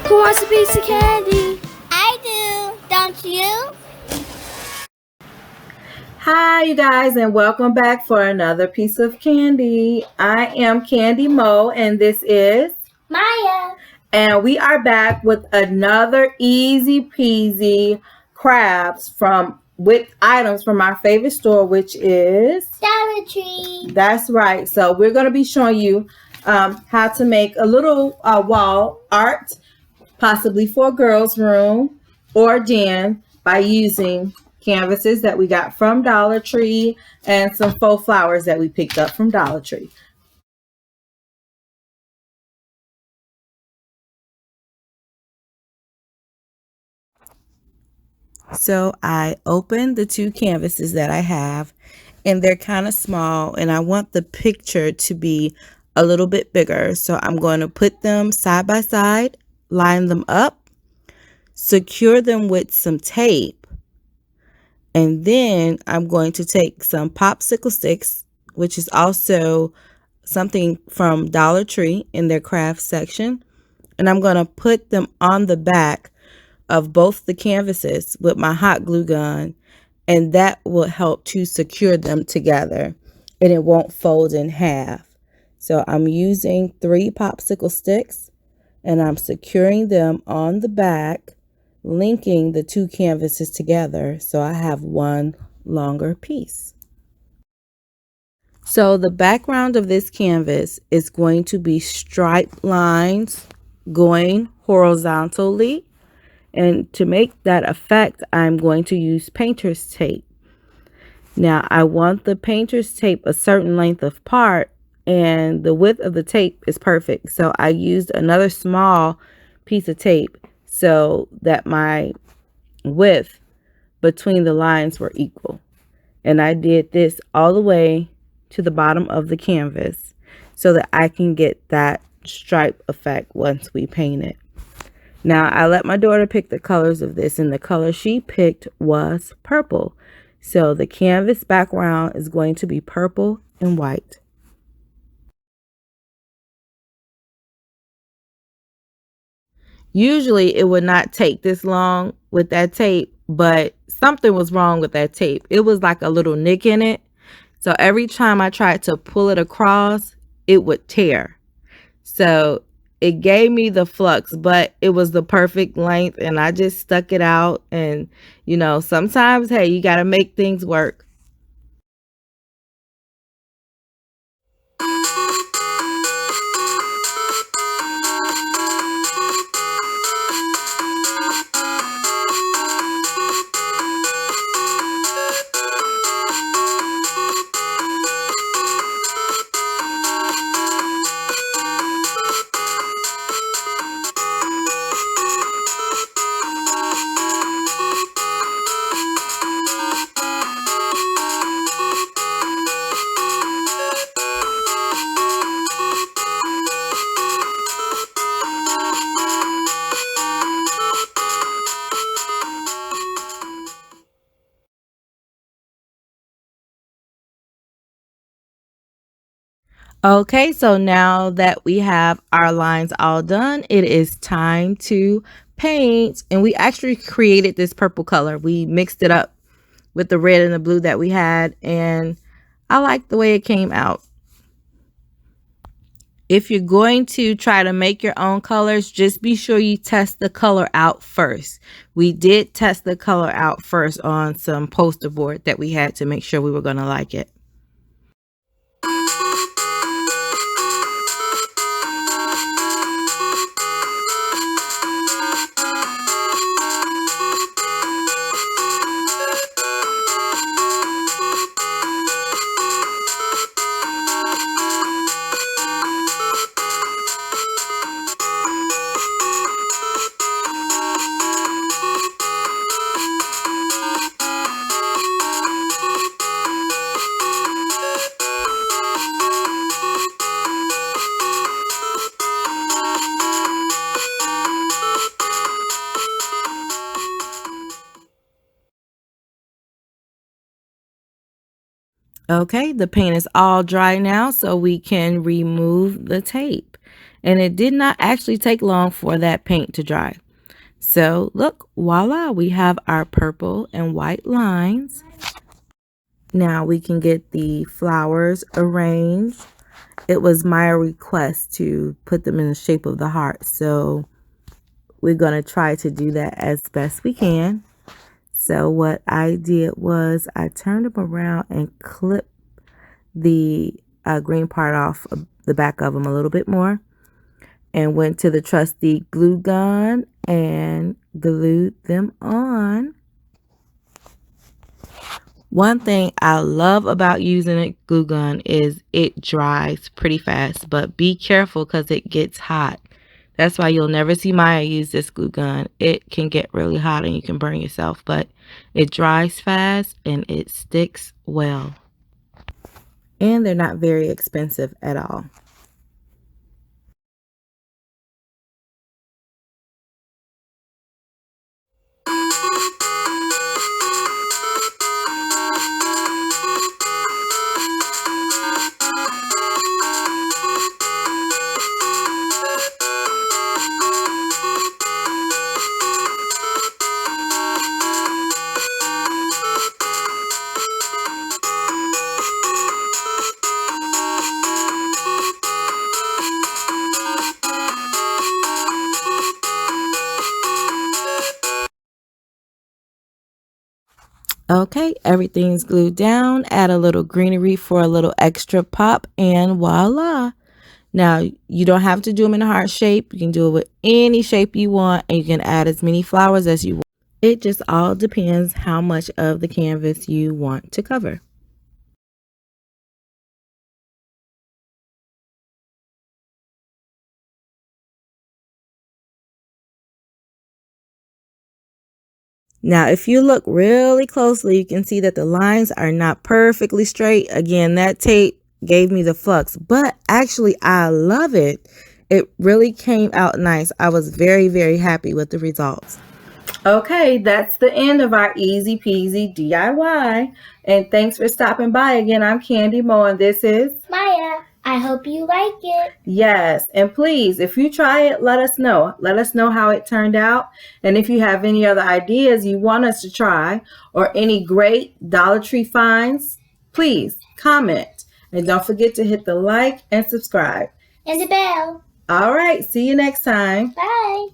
Who wants a piece of candy? I do, don't you? Hi, you guys, and welcome back for another piece of candy. I am Candy Mo, and this is Maya. And we are back with another easy peasy crafts with items from our favorite store, which is Dollar Tree. That's right. So we're going to be showing you how to make a little wall art, possibly for a girl's room or den, by using canvases that we got from Dollar Tree and some faux flowers that we picked up from Dollar Tree. So I opened the two canvases that I have, and they're kind of small, and I want the picture to be a little bit bigger. So I'm going to put them side by side, line them up, secure them with some tape, and then I'm going to take some popsicle sticks, which is also something from Dollar Tree in their craft section, and I'm going to put them on the back of both the canvases with my hot glue gun, and that will help to secure them together and it won't fold in half. So I'm using 3 popsicle sticks and I'm securing them on the back, linking the two canvases together so I have one longer piece. So the background of this canvas is going to be striped lines going horizontally. And to make that effect, I'm going to use painter's tape. Now, I want the painter's tape a certain length apart, and the width of the tape is perfect. So I used another small piece of tape so that my width between the lines were equal. And I did this all the way to the bottom of the canvas so that I can get that stripe effect once we paint it. Now, I let my daughter pick the colors of this, and the color she picked was purple. So the canvas background is going to be purple and white. Usually it would not take this long with that tape, but something was wrong with that tape. It was like a little nick in it. So every time I tried to pull it across, it would tear. So it gave me the flux, but it was the perfect length, and I just stuck it out. And sometimes, hey, you got to make things work. Okay, so now that we have our lines all done, it is time to paint. And we actually created this purple color. We mixed it up with the red and the blue that we had, and I like the way it came out. If you're going to try to make your own colors, just be sure you test the color out first. We did test the color out first on some poster board that we had to make sure we were going to like it. Okay, the paint is all dry now, so we can remove the tape. And it did not actually take long for that paint to dry. So look, voila, we have our purple and white lines. Now we can get the flowers arranged. It was my request to put them in the shape of the heart. So we're going to try to do that as best we can. So what I did was I turned them around and clipped the green part off of the back of them a little bit more, and went to the trusty glue gun and glued them on. One thing I love about using a glue gun is it dries pretty fast, but be careful because it gets hot. That's why you'll never see Maya use this glue gun. It can get really hot and you can burn yourself, but it dries fast and it sticks well. And they're not very expensive at all. Okay, everything's glued down. Add a little greenery for a little extra pop, and voila. Now, you don't have to do them in a heart shape. You can do it with any shape you want, and you can add as many flowers as you want. It just all depends how much of the canvas you want to cover. Now, if you look really closely, you can see that the lines are not perfectly straight. Again, that tape gave me the flux, but actually I love it. It really came out nice. I was very, very happy with the results. Okay, that's the end of our easy peasy DIY. And thanks for stopping by again. I'm Candy Mo, and this is Maya, I hope you like it. Yes, and please, if you try it, let us know. Let us know how it turned out. And if you have any other ideas you want us to try or any great Dollar Tree finds, please comment. And don't forget to hit the like and subscribe. And the bell. All right, see you next time. Bye.